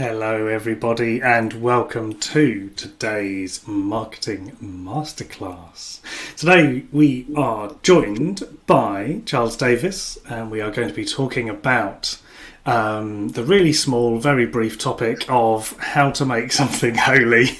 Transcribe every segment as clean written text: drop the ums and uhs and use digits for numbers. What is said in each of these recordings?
Hello, everybody, and welcome to today's Marketing Masterclass. Today we are joined by Charles Davies, and we are going to be talking about the really small, very brief topic of how to make something holy.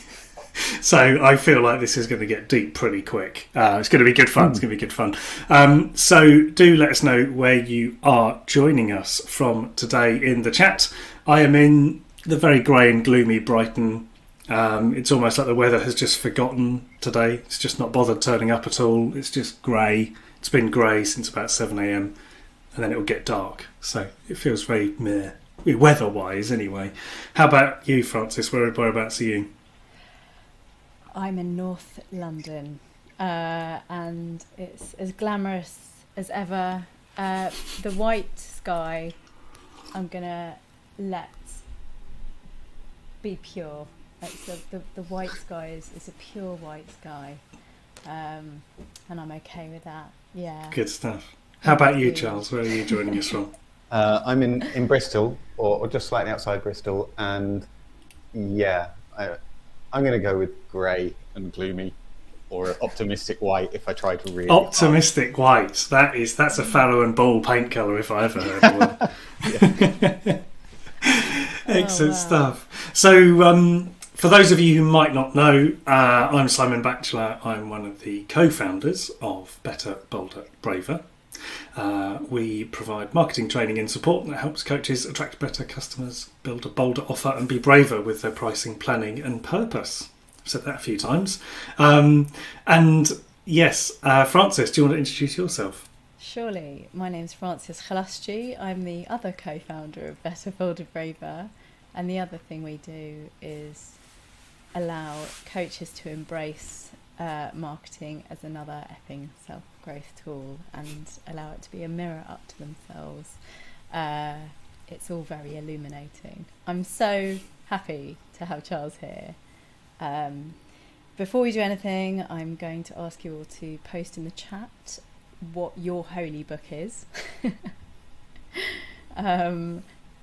So I feel like this is going to get deep pretty quick. It's going to be good fun. It's going to be good fun. So do let us know where you are joining us from today in the chat. I am in the very grey and gloomy Brighton. It's almost like the weather has just forgotten today. It's just not bothered turning up at all. It's just grey. It's been grey since about 7 a.m. and then it will get dark. So it feels very meh, weather-wise anyway. How about you, Francis? Whereabouts are you? I'm in North London, and it's as glamorous as ever. The white sky, I'm gonna let be pure. Like the white sky is a pure white sky, and I'm okay with that. Yeah. Good stuff. How about you, Charles? Where are you joining us from? I'm in Bristol, or just slightly outside Bristol, and yeah, I'm going to go with grey and gloomy, or optimistic white if I try to really. Optimistic white. That's a Farrow and Ball paint colour if I ever heard one. Excellent stuff. So, for those of you who might not know, I'm Simon Batchelor. I'm one of the co-founders of Better, Bolder, Braver. We provide marketing training and support that helps coaches attract better customers, build a bolder offer and be braver with their pricing, planning and purpose. I've said that a few times. And yes, Francis, do you want to introduce yourself? Surely. My name's Francis Chalaschi. I'm the other co-founder of Better, Bolder, Braver. And the other thing we do is allow coaches to embrace marketing as another effing self-growth tool and allow it to be a mirror up to themselves. It's all very illuminating. I'm so happy to have Charles here. Before we do anything, I'm going to ask you all to post in the chat what your holy book is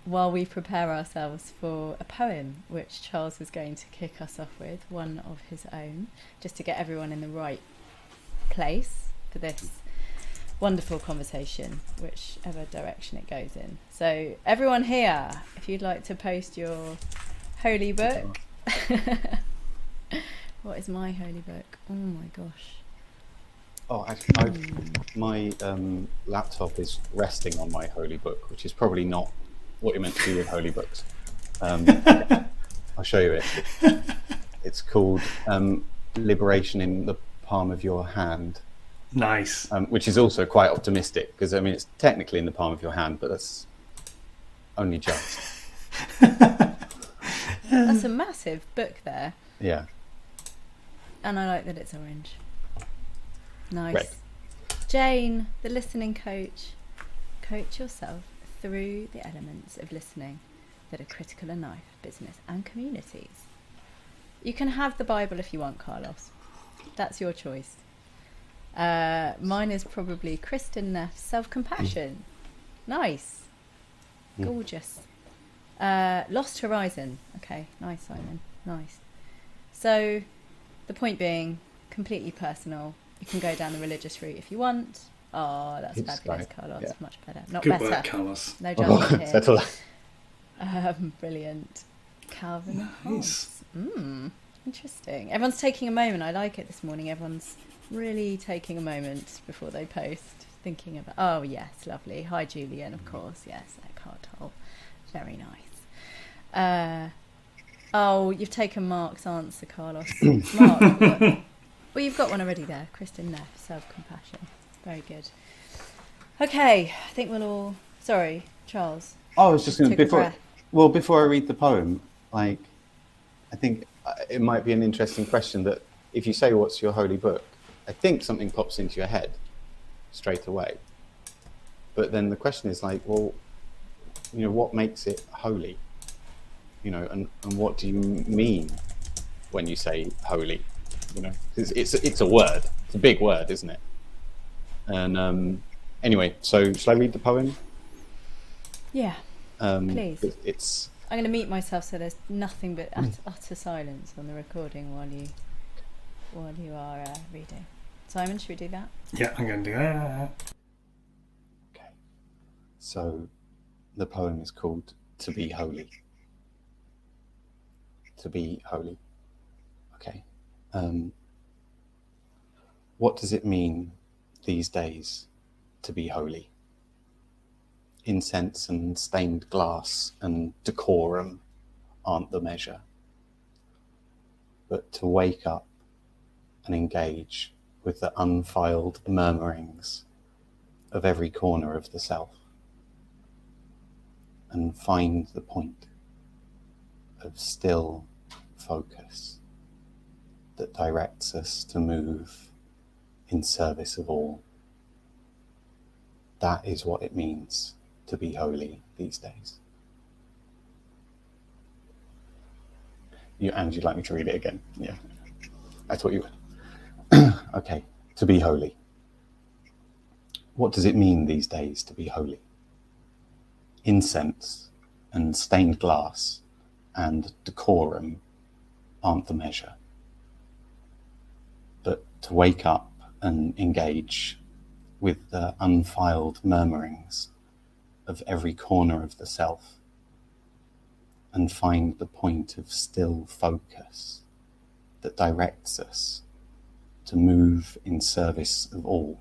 while we prepare ourselves for a poem which Charles is going to kick us off with, one of his own, just to get everyone in the right place for this wonderful conversation, whichever direction it goes in. So everyone here, if you'd like to post your holy book. What is my holy book? Oh my gosh. Oh, actually, my laptop is resting on my holy book, which is probably not what you're meant to do with holy books. I'll show you it. It's called Liberation in the Palm of Your Hand. Nice. Which is also quite optimistic, because I mean it's technically in the palm of your hand, but that's only just. That's a massive book there. Yeah. And I like that it's orange. Nice. Right. Jane, the listening coach. Coach yourself through the elements of listening that are critical in life, business and communities. You can have the Bible if you want, Carlos. That's your choice. Mine is probably Kristen Neff's Self-Compassion. Nice. Gorgeous. Lost Horizon. Okay, nice, Simon. Nice. So, the point being, completely personal. You can go down the religious route if you want. Oh, that's fabulous, Carlos. Yeah. Much better. Not Good better. work, Carlos. No judgment here. Settle. Brilliant. Calvin Nice. Hobbes. Interesting. Everyone's taking a moment. I like it this morning. Everyone's really taking a moment before they post, thinking about. Oh yes, lovely. Hi, Julian. Of course, yes. Eckhart Tolle. Very nice. Oh, you've taken Mark's answer, Carlos. Mark. Well, you've got one already there. Kristen Neff, Self-Compassion. Very good. Okay, I think we'll all. Sorry, Charles. Oh, I was just going to before I read the poem, like, I think it might be an interesting question that if you say what's your holy book, I think something pops into your head straight away. But then the question is like, well, you know, what makes it holy? You know, and what do you mean when you say holy? You know, it's a word. It's a big word, isn't it? And anyway, so shall I read the poem? Yeah. Please. It's I'm going to mute myself so there's nothing but utter silence on the recording while you are reading. Simon, should we do that? Yeah, I'm going to do that. Okay. So the poem is called To Be Holy. To be holy. Okay. What does it mean these days to be holy? Incense and stained glass and decorum aren't the measure. But to wake up and engage with the unfiled murmurings of every corner of the self and find the point of still focus that directs us to move in service of all. That is what it means to be holy these days. And you'd like me to read it again? Yeah, I thought you would. Okay, to be holy. What does it mean these days to be holy? Incense and stained glass and decorum aren't the measure. But to wake up and engage with the unfiled murmurings of every corner of the self and find the point of still focus that directs us to move in service of all.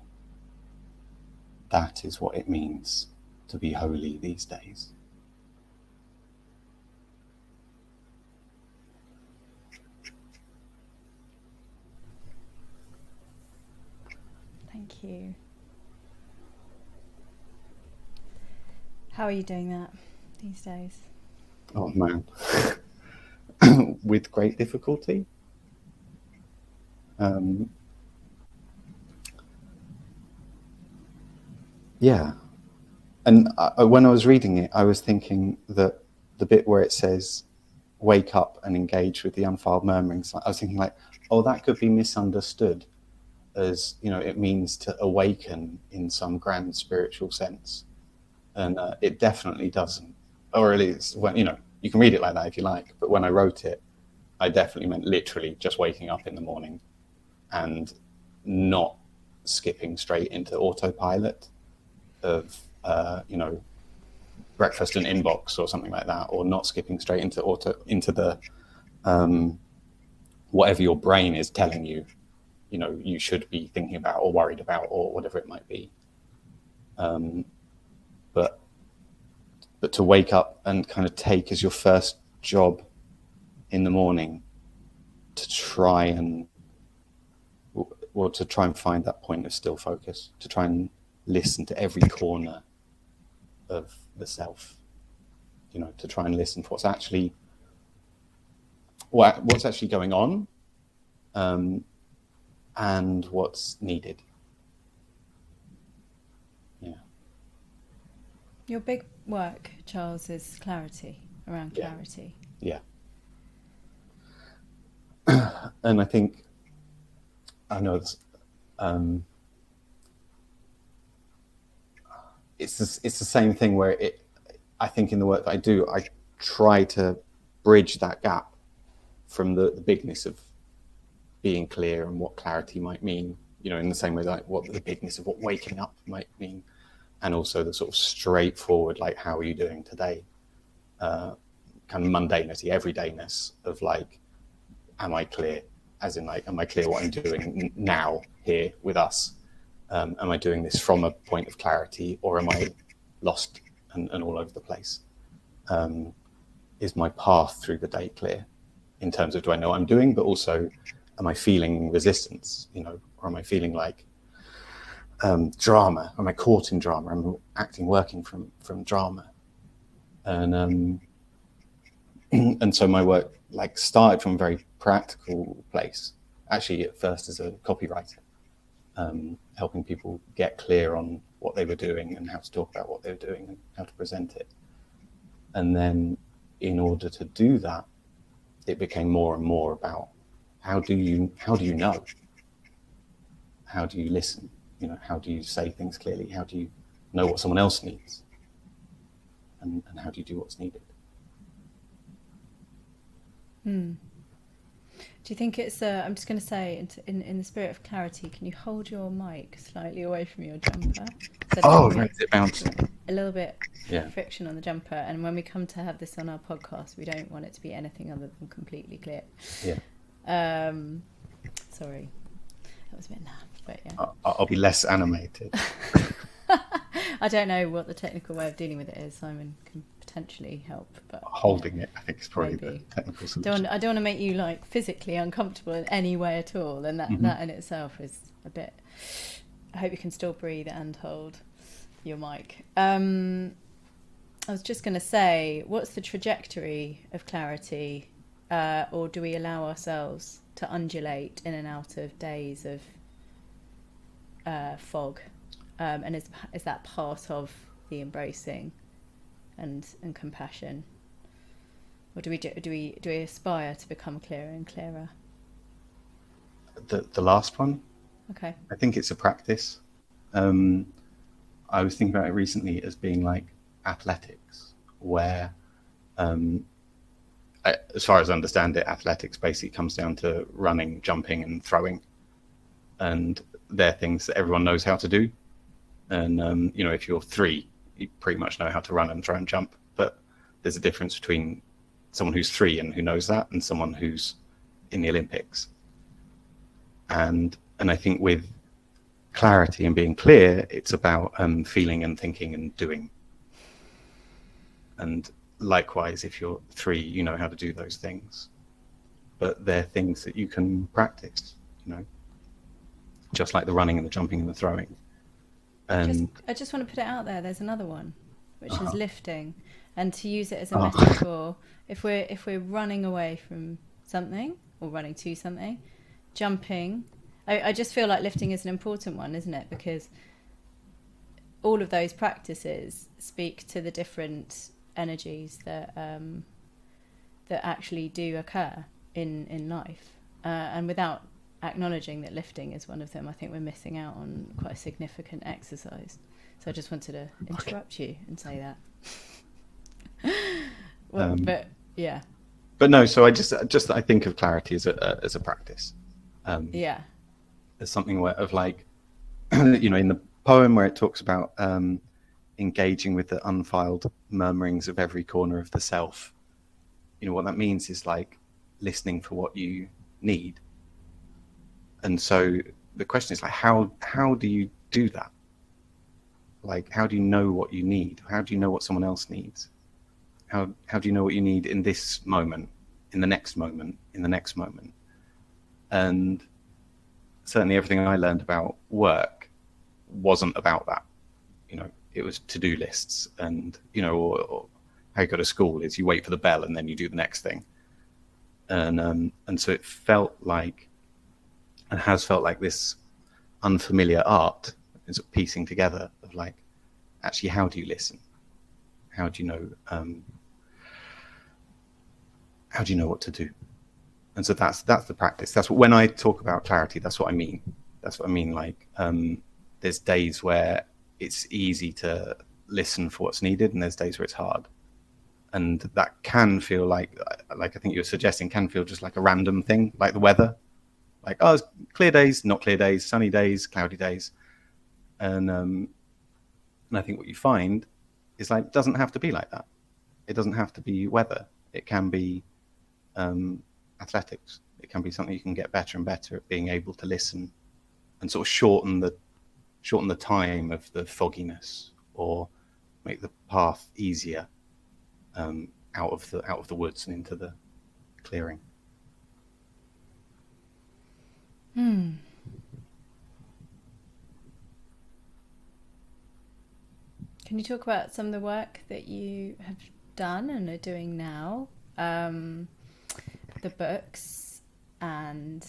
That is what it means to be holy these days. Thank you. How are you doing that these days? Oh man. With great difficulty. Yeah. And when I was reading it, I was thinking that the bit where it says, wake up and engage with the unfiled murmurings, I was thinking like, oh, that could be misunderstood as, it means to awaken in some grand spiritual sense. And it definitely doesn't. Or at least, when you can read it like that if you like, but when I wrote it, I definitely meant literally just waking up in the morning and not skipping straight into autopilot of, breakfast and inbox or something like that, or not skipping straight into the whatever your brain is telling you, you should be thinking about or worried about or whatever it might be. But to wake up and kind of take as your first job in the morning to try and find that point of still focus, to try and listen to every corner of the self, to try and listen for what's actually going on, and what's needed. Yeah. Your big work, Charles, is clarity, around clarity. Yeah. And I think, I know it's the same thing where I think in the work that I do, I try to bridge that gap from the bigness of being clear and what clarity might mean, in the same way like what the bigness of what waking up might mean, and also the sort of straightforward, like, how are you doing today? Kind of mundanity, everydayness of like, am I clear? As in like, am I clear what I'm doing now here with us? Am I doing this from a point of clarity, or am I lost and all over the place? Is my path through the day clear in terms of, do I know what I'm doing, but also am I feeling resistance, or am I feeling like drama? Am I caught in drama? Am I working from drama? And and so my work like started from a very practical place, actually at first as a copywriter, helping people get clear on what they were doing and how to talk about what they were doing and how to present it. And then in order to do that, it became more and more about how do you know? How do you listen? How do you say things clearly? How do you know what someone else needs? And how do you do what's needed? Do you think it's? I'm just going to say, in the spirit of clarity, can you hold your mic slightly away from your jumper? Oh, right, it bouncing. A little bit friction on the jumper, and when we come to have this on our podcast, we don't want it to be anything other than completely clear. Yeah. Sorry, that was a bit naff, but yeah. I'll be less animated. I don't know what the technical way of dealing with it is. Simon can potentially help, but holding it, I think, is probably the technical solution. I don't want to make you like physically uncomfortable in any way at all, and that in itself is a bit. I hope you can still breathe and hold your mic. I was just going to say, what's the trajectory of clarity, or do we allow ourselves to undulate in and out of days of fog? And is that part of the embracing and compassion, or do we aspire to become clearer and clearer? The last one. Okay. I think it's a practice. I was thinking about it recently as being like athletics, where, as far as I understand it, athletics basically comes down to running, jumping, and throwing, and they're things that everyone knows how to do. And if you're 3, you pretty much know how to run and throw and jump. But there's a difference between someone who's 3 and who knows that, and someone who's in the Olympics. And I think with clarity and being clear, it's about feeling and thinking and doing. And likewise, if you're 3, you know how to do those things. But they're things that you can practice, just like the running and the jumping and the throwing. I just want to put it out there. There's another one, which is lifting, and to use it as a metaphor. If we're running away from something or running to something, jumping. I just feel like lifting is an important one, isn't it? Because all of those practices speak to the different energies that actually do occur in life, and without acknowledging that lifting is one of them, I think we're missing out on quite a significant exercise. So I just wanted to interrupt you and say that. But yeah. But no, so I think of clarity as a practice. As something of like, in the poem where it talks about engaging with the unfiled murmurings of every corner of the self. What that means is like listening for what you need. And so the question is like, how do you do that? Like, how do you know what you need? How do you know what someone else needs? How do you know what you need in this moment, in the next moment, in the next moment? And certainly everything I learned about work wasn't about that. It was to-do lists, and, or how you go to school is you wait for the bell and then you do the next thing. And so it felt like, and has felt like, this unfamiliar art is piecing together of like, actually, how do you listen? How do you know? How do you know what to do? And so that's the practice. That's what, when I talk about clarity, that's what I mean. That's what I mean. Like, there's days where it's easy to listen for what's needed, and there's days where it's hard. And that can feel like I think you were suggesting, can feel just like a random thing, like the weather. Like, it's clear days, not clear days, sunny days, cloudy days. And I think what you find is like, it doesn't have to be like that. It doesn't have to be weather. It can be athletics. It can be something you can get better and better at, being able to listen and sort of shorten the time of the fogginess, or make the path easier out of the woods and into the clearing. Can you talk about some of the work that you have done and are doing now? The books and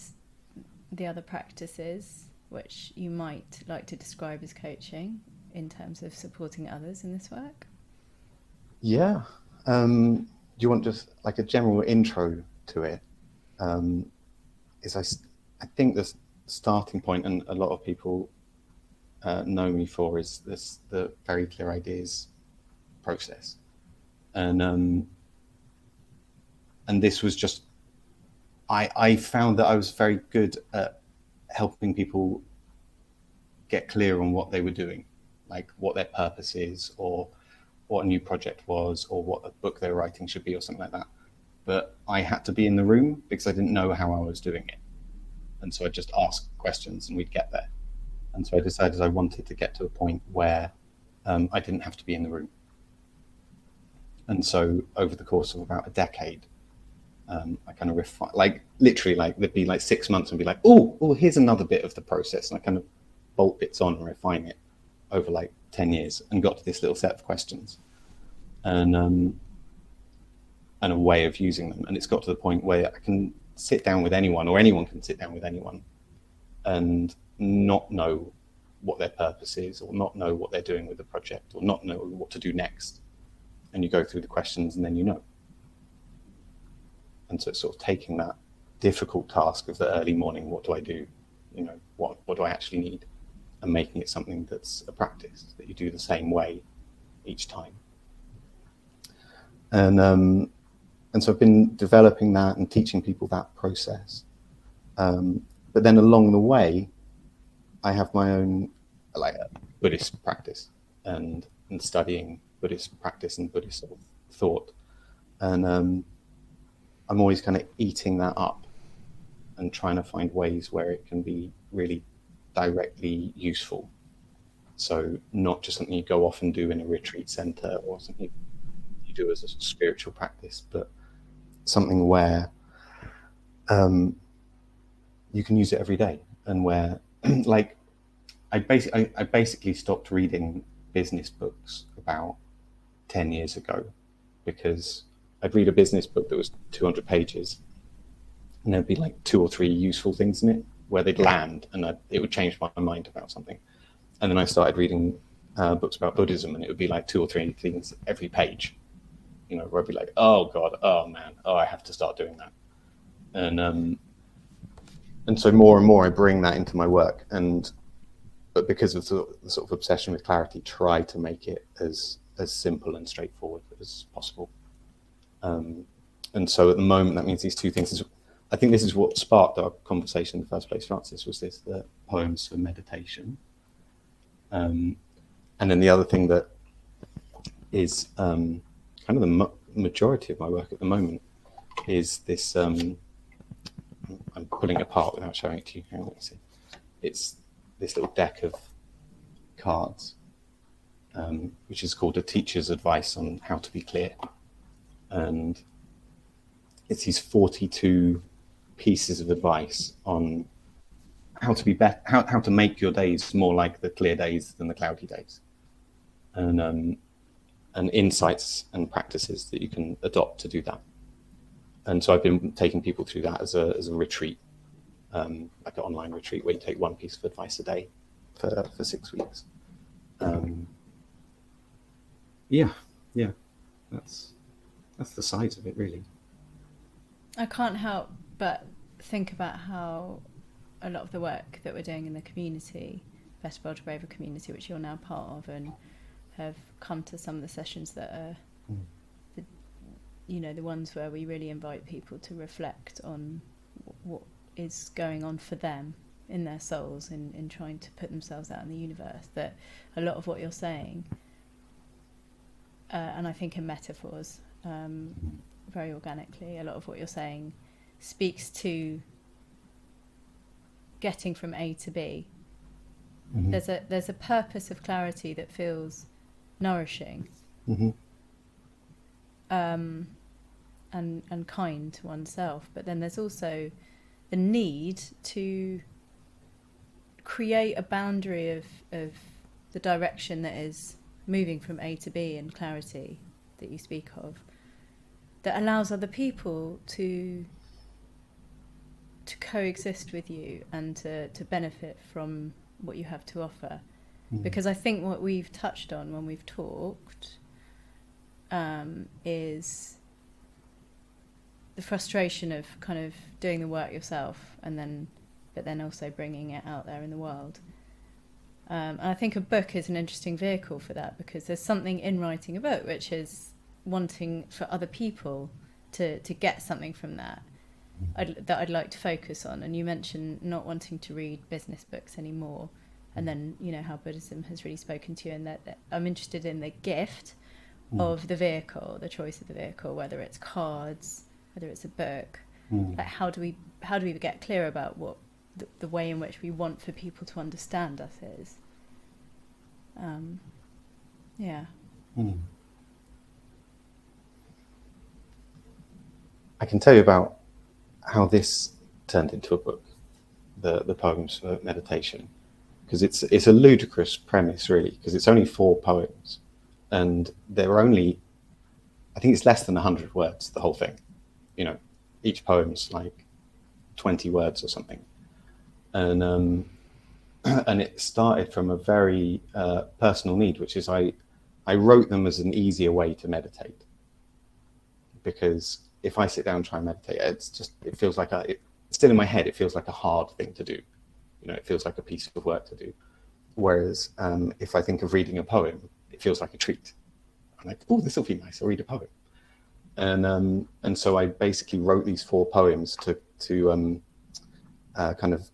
the other practices which you might like to describe as coaching in terms of supporting others in this work? Yeah. Do you want just like a general intro to it? I think the starting point, and a lot of people know me for, is the very clear ideas process, and this was just I found that I was very good at helping people get clear on what they were doing, like what their purpose is, or what a new project was, or what a book they were writing should be, or something like that. But I had to be in the room because I didn't know how I was doing it. And so I just asked questions and we'd get there. And so I decided I wanted to get to a point where I didn't have to be in the room. And so over the course of about a decade, I kind of refine, like literally, like there'd be like 6 months and be like, oh, here's another bit of the process. And I kind of bolt bits on and refine it over like 10 years and got to this little set of questions and a way of using them. And it's got to the point where I can sit down with anyone, or anyone can sit down with anyone and not know what their purpose is, or not know what they're doing with the project, or not know what to do next. And you go through the questions and then you know. And so it's sort of taking that difficult task of the early morning, what do I do? You know, what do I actually need? And making it something that's a practice that you do the same way each time. And so I've been developing that and teaching people that process. But then along the way, I have my own like Buddhist practice and studying Buddhist practice and Buddhist sort of thought. And I'm always kind of eating that up and trying to find ways where it can be really directly useful. So not just something you go off and do in a retreat center or something you do as a spiritual practice, but something where you can use it every day, and where like I basically stopped reading business books about 10 years ago, because I'd read a business book that was 200 pages and there'd be like 2 or 3 useful things in it where they'd land and it would change my mind about something. And then I started reading books about Buddhism, and it would be like 2 or 3 things every page, you know, where I'd be like, oh God, oh man, oh, I have to start doing that. And so more and more I bring that into my work, but because of the sort of obsession with clarity, try to make it as simple and straightforward as possible. And so at the moment, that means these 2 things. I think this is what sparked our conversation in the first place, Francis, was the poems for meditation. And then the other thing that is kind of the majority of my work at the moment is this, I'm pulling it apart without showing it to you. Hang on, let me see. It's this little deck of cards, which is called A Teacher's Advice on How to Be Clear. And it's these 42 pieces of advice on how to be better, how to make your days more like the clear days than the cloudy days, and insights and practices that you can adopt to do that. And so I've been taking people through that as a retreat, like an online retreat where you take 1 piece of advice a day for 6 weeks. Yeah, that's the size of it, really. I can't help but think about how a lot of the work that we're doing in the community, Better, Bolder, Braver community, which you're now part of, and have come to some of the sessions that are the ones where we really invite people to reflect on what is going on for them in their souls, in trying to put themselves out in the universe, that a lot of what you're saying, and I think in metaphors, very organically, a lot of what you're saying speaks to getting from A to B. Mm-hmm. There's a purpose of clarity that feels nourishing, mm-hmm. And kind to oneself, but then there's also the need to create a boundary of the direction that is moving from A to B in clarity that you speak of, that allows other people to coexist with you and to benefit from what you have to offer. Because I think what we've touched on when we've talked is the frustration of kind of doing the work yourself but then also bringing it out there in the world. And I think a book is an interesting vehicle for that, because there's something in writing a book which is wanting for other people to get something from that. that I'd like to focus on. And you mentioned not wanting to read business books anymore, and then how Buddhism has really spoken to you, and that I'm interested in the gift of the vehicle, the choice of the vehicle, whether it's cards, whether it's a book. Like how do we get clear about what the way in which we want for people to understand us is? I can tell you about how this turned into a book, the poems for meditation, because it's a ludicrous premise, really, because it's only 4 poems, and they're only, I think it's less than 100 words, the whole thing. Each poem's like 20 words or something, and it started from a very personal need, which is I wrote them as an easier way to meditate, because if I sit down and try and meditate, it feels like still in my head, it feels like a hard thing to do. It feels like a piece of work to do. Whereas if I think of reading a poem, it feels like a treat. I'm like, oh, this will be nice. I'll read a poem. And so I basically wrote these 4 poems to kind of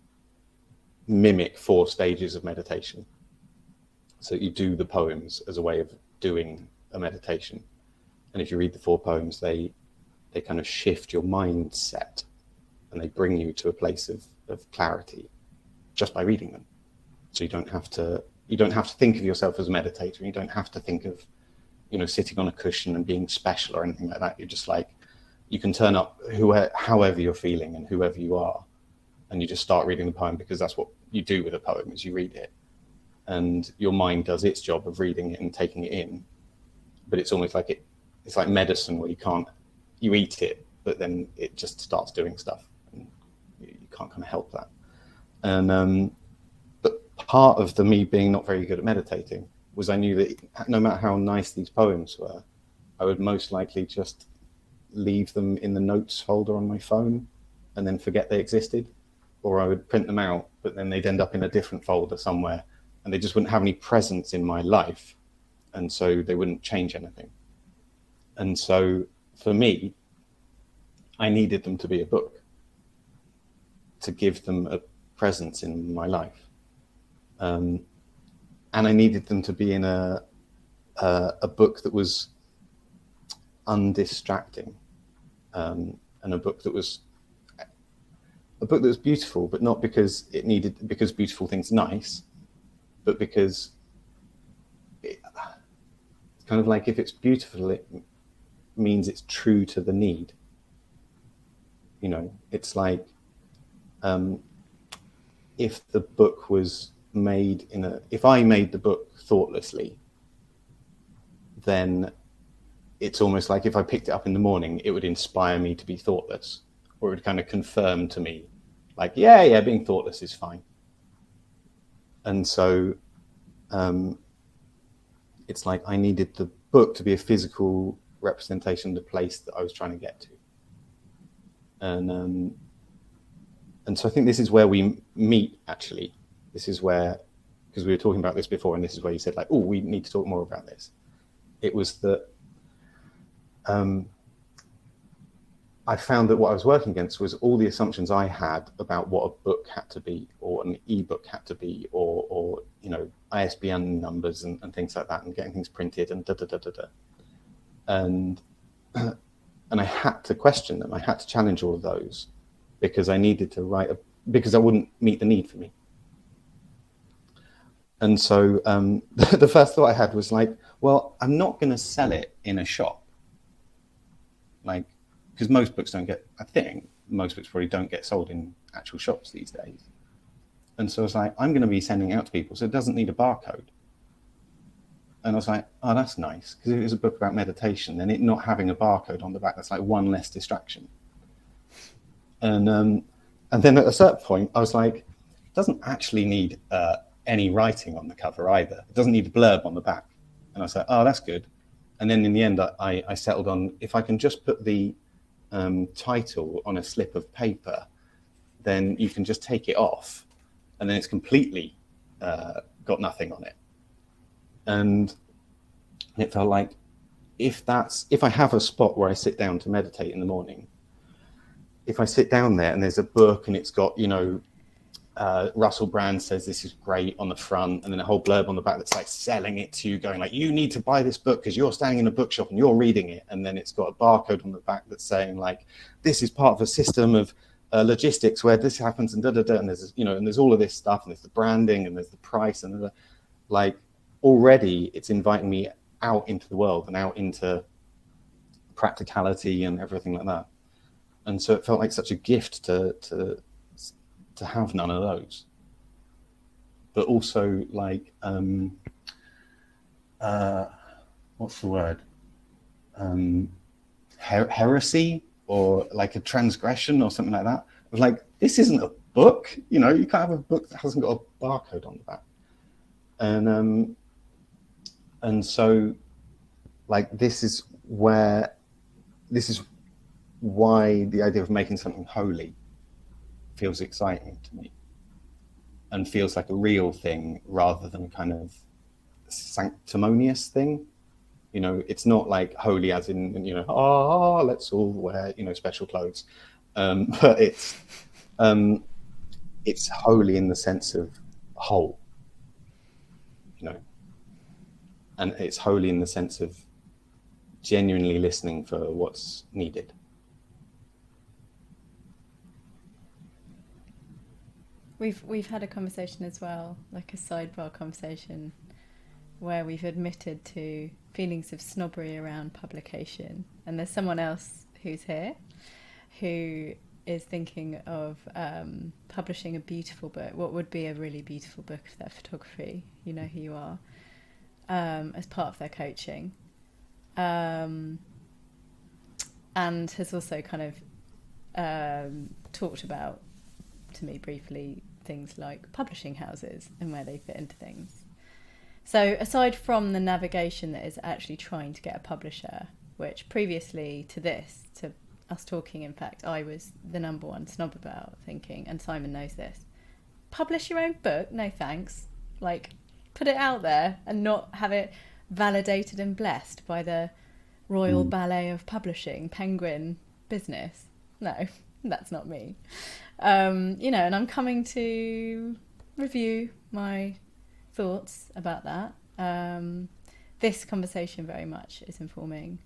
mimic 4 stages of meditation. So you do the poems as a way of doing a meditation. And if you read the 4 poems, they kind of shift your mindset, and they bring you to a place of clarity just by reading them. So you don't have to think of yourself as a meditator. You don't have to think of, sitting on a cushion and being special or anything like that. You're just like, you can turn up however you're feeling and whoever you are, and you just start reading the poem, because that's what you do with a poem, is you read it, and your mind does its job of reading it and taking it in. But it's almost like it's like medicine, where you eat it, but then it just starts doing stuff, and you can't kind of help that. And but part of me being not very good at meditating was I knew that no matter how nice these poems were, I would most likely just leave them in the notes folder on my phone and then forget they existed, or I would print them out, but then they'd end up in a different folder somewhere, and they just wouldn't have any presence in my life, and so they wouldn't change anything. And so for me, I needed them to be a book, to give them a presence in my life. And I needed them to be in a book that was undistracting, and a book that was beautiful, but not because beautiful things are nice, but because it's kind of like, if it's beautiful, it means it's true to the need. It's like, if the book was made if I made the book thoughtlessly, then it's almost like if I picked it up in the morning, it would inspire me to be thoughtless, or it would kind of confirm to me, like, yeah, being thoughtless is fine. And so it's like I needed the book to be a physical representation of the place that I was trying to get to. And so I think this is where we meet, actually. This is where, because we were talking about this before, and this is where you said, like, oh, we need to talk more about this. It was that I found that what I was working against was all the assumptions I had about what a book had to be, or an ebook had to be, or ISBN numbers and things like that, and getting things printed and and I had to question them. I had to challenge all of those, because I needed to because I wouldn't meet the need for me. And so the first thought I had was like, well, I'm not going to sell it in a shop, like, because most books I think most books probably don't get sold in actual shops these days. And so I was like, I'm going to be sending it out to people, so it doesn't need a barcode. And I was like, oh, that's nice, because if it was a book about meditation, then it not having a barcode on the back, that's like one less distraction. And then at a certain point, I was like, it doesn't actually need any writing on the cover either. It doesn't need a blurb on the back. And I was like, oh, that's good. And then in the end, I settled on, if I can just put the title on a slip of paper, then you can just take it off, and then it's completely got nothing on it. And it felt like, if I have a spot where I sit down to meditate in the morning, if I sit down there and there's a book and it's got, Russell Brand says this is great on the front, and then a whole blurb on the back that's like selling it to you, going like, you need to buy this book because you're standing in a bookshop and you're reading it, and then it's got a barcode on the back that's saying like, this is part of a system of logistics where this happens, and and there's all of this stuff, and there's the branding and there's the price, and like already it's inviting me out into the world and out into practicality and everything like that. And so it felt like such a gift to have none of those, but also like what's the word, heresy, or like a transgression or something like that. Like, this isn't a book, you can't have a book that hasn't got a barcode on the back. And so like this is why the idea of making something holy feels exciting to me and feels like a real thing rather than kind of sanctimonious thing. It's not like holy as in, let's all wear, special clothes. But it's holy in the sense of whole, and it's holy in the sense of genuinely listening for what's needed. We've had a conversation as well, like a sidebar conversation, where we've admitted to feelings of snobbery around publication. And there's someone else who's here who is thinking of publishing a beautiful book, what would be a really beautiful book of their photography, you know who you are, as part of their coaching. And has also kind of talked about, to me briefly, things like publishing houses and where they fit into things. So aside from the navigation that is actually trying to get a publisher, which previously to us talking, in fact, I was the number one snob about, thinking, and Simon knows this, publish your own book? No thanks. Like, put it out there and not have it validated and blessed by the Royal Ballet of Publishing, Penguin business. No, that's not me. And I'm coming to review my thoughts about that. This conversation very much is informing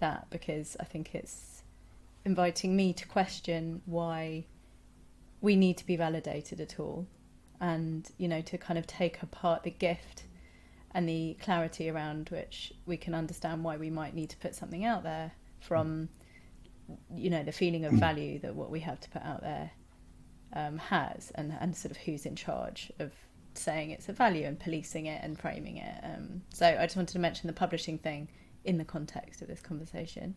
that, because I think it's inviting me to question why we need to be validated at all, and to kind of take apart the gift and the clarity around which we can understand why we might need to put something out there, from the feeling of value that what we have to put out there has, and sort of who's in charge of saying it's a value and policing it and framing it. So I just wanted to mention the publishing thing in the context of this conversation.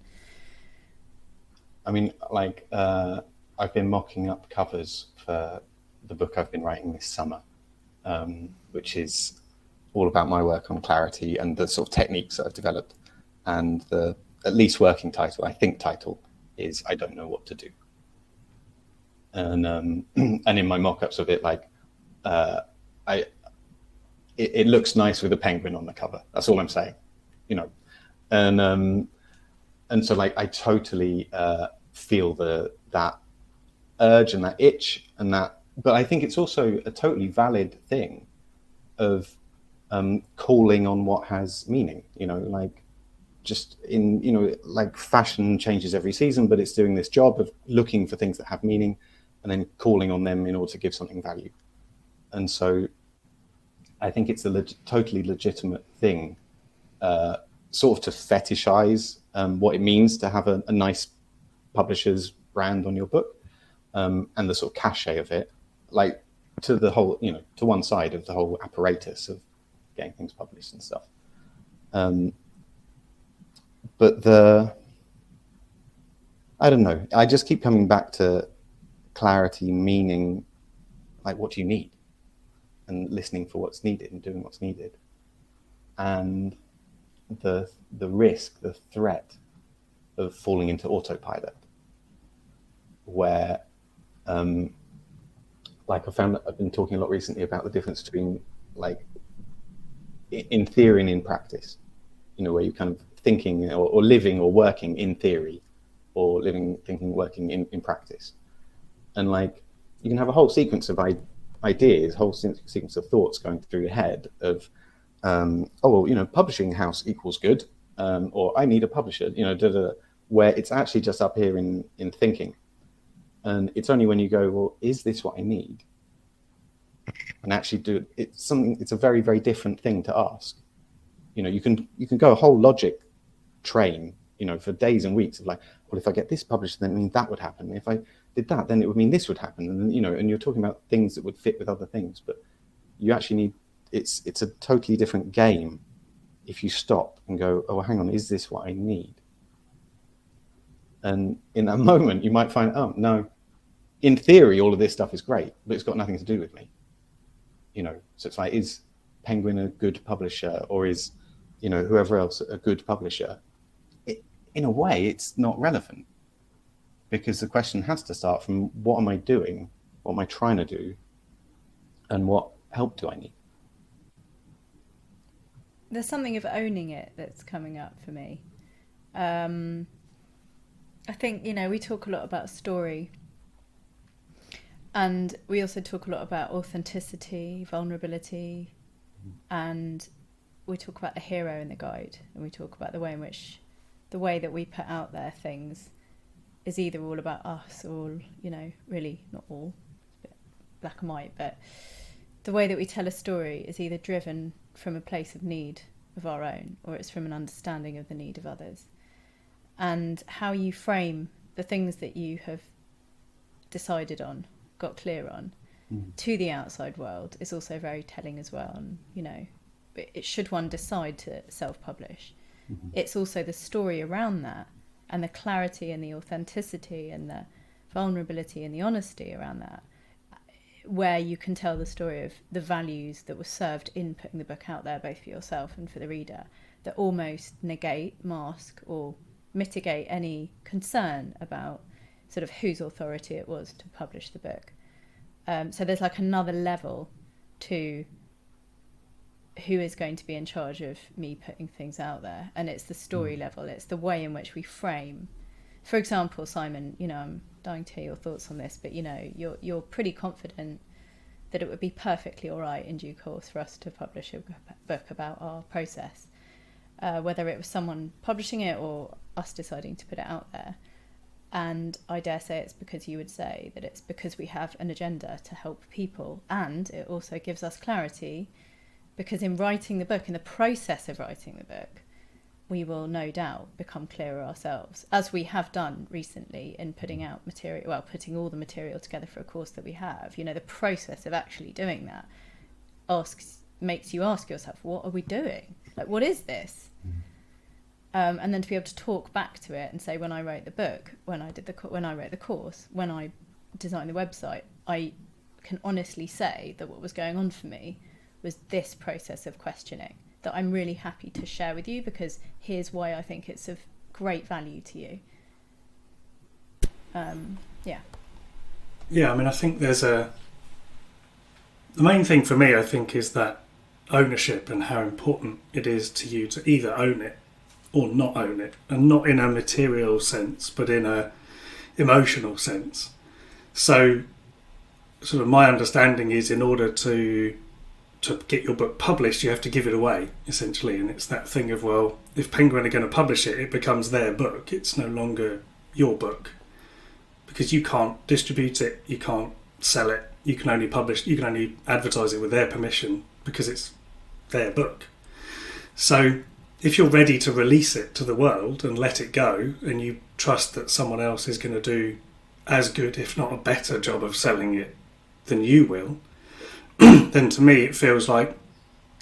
I mean, like, I've been mocking up covers for the book I've been writing this summer, which is all about my work on clarity and the sort of techniques that I've developed. And the at least working title, I think title, is I Don't Know What to Do. And and in my mock-ups of it, like, it looks nice with a penguin on the cover. That's all I'm saying, And so, like, I totally feel that urge and that itch and that, but I think it's also a totally valid thing of calling on what has meaning, like, just in, like, fashion changes every season, but it's doing this job of looking for things that have meaning and then calling on them in order to give something value. And so I think it's a totally legitimate thing, sort of to fetishize what it means to have a nice publisher's brand on your book, and the sort of cachet of it, like, to the whole, to one side of the whole apparatus of getting things published and stuff. But I don't know, I just keep coming back to clarity, meaning, like, what do you need? And listening for what's needed and doing what's needed. And the risk, the threat of falling into autopilot, where, like, I've been talking a lot recently about the difference between, like, in theory and in practice, where you're kind of thinking or living or working in theory, or living, thinking, working in practice. And like, you can have a whole sequence of ideas, whole sequence of thoughts going through your head of, oh, well, you know, publishing house equals good, or I need a publisher, you know, where it's actually just up here in thinking. And it's only when you go, well, is this what I need? And actually do it, it's a very, very different thing to ask. You know, you can go a whole logic train, you know, for days and weeks of like, well, if I get this published, then it means that would happen. If I did that, then it would mean this would happen. And, you know, and you're talking about things that would fit with other things, but you actually need, it's a totally different game if you stop and go, oh, hang on, is this what I need? And in that moment, you might find, oh, no, in theory, all of this stuff is great, but it's got nothing to do with me. You know, so it's like, is Penguin a good publisher, or is, you know, whoever else a good publisher? In a way, it's not relevant, because the question has to start from, what am I doing? What am I trying to do? And what help do I need? There's something of owning it that's coming up for me. I think, you know, we talk a lot about story, and we also talk a lot about authenticity, vulnerability, and we talk about the hero in the guide, and we talk about the way in which the way that we put out there things is either all about us or, you know, really not all, it's a bit black and white, but the way that we tell a story is either driven from a place of need of our own, or it's from an understanding of the need of others. And how you frame the things that you have decided on, got clear on, to the outside world is also very telling as well. And, you know, it should one decide to self-publish, it's also the story around that, and the clarity and the authenticity and the vulnerability and the honesty around that, where you can tell the story of the values that were served in putting the book out there, both for yourself and for the reader, that almost negate, mask, or mitigate any concern about sort of whose authority it was to publish the book. So there's like another level to who is going to be in charge of me putting things out there, and it's the story level, it's the way in which we frame. For example, Simon, you know, I'm dying to hear your thoughts on this, but you know, you're pretty confident that it would be perfectly all right in due course for us to publish a book about our process, whether it was someone publishing it or us deciding to put it out there. And I dare say it's because you would say that it's because we have an agenda to help people, and it also gives us clarity, because in writing the book, in the process of writing the book, we will no doubt become clearer ourselves, as we have done recently in putting out material, well, putting all the material together for a course that we have. You know, the process of actually doing that makes you ask yourself, what are we doing? Like, what is this? And then to be able to talk back to it and say, when I wrote the book, when I wrote the course, when I designed the website, I can honestly say that what was going on for me was this process of questioning that I'm really happy to share with you, because here's why I think it's of great value to you. Yeah, I mean, I think the main thing for me, I think, is that ownership, and how important it is to you to either own it or not own it, and not in a material sense, but in a emotional sense. So sort of my understanding is, in order to get your book published, you have to give it away, essentially. And it's that thing of, well, if Penguin are going to publish it, it becomes their book. It's no longer your book, because you can't distribute it, you can't sell it, you can only advertise it with their permission, because it's their book. So if you're ready to release it to the world and let it go, and you trust that someone else is going to do as good, if not a better job of selling it than you will, then to me it feels like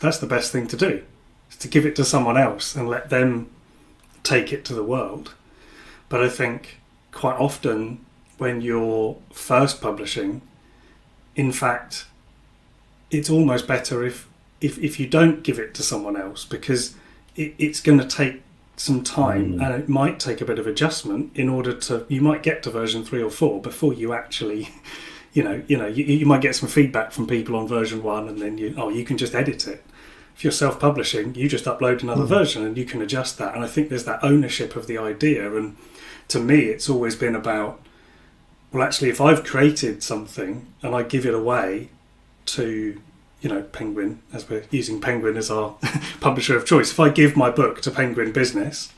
that's the best thing to do, is to give it to someone else and let them take it to the world. But I think quite often when you're first publishing, in fact, it's almost better if you don't give it to someone else, because it's going to take some time, and it might take a bit of adjustment in order to, you might get to version 3 or 4 before you actually you might get some feedback from people on version 1, and then you can just edit it. If you're self-publishing, you just upload another version and you can adjust that. And I think there's that ownership of the idea. And to me, it's always been about, well, actually, if I've created something and I give it away to, Penguin, as we're using Penguin as our publisher of choice, if I give my book to Penguin Business,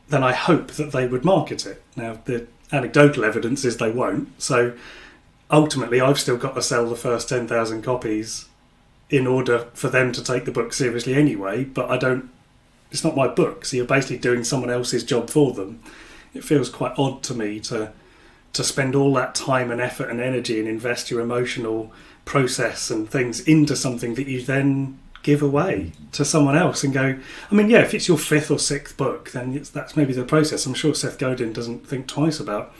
then I hope that they would market it. Now, the anecdotal evidence is they won't. So ultimately, I've still got to sell the first 10,000 copies in order for them to take the book seriously anyway, but it's not my book, so you're basically doing someone else's job for them. It feels quite odd to me to spend all that time and effort and energy and invest your emotional process and things into something that you then give away to someone else and go, if it's your 5th or 6th book, then that's maybe the process. I'm sure Seth Godin doesn't think twice about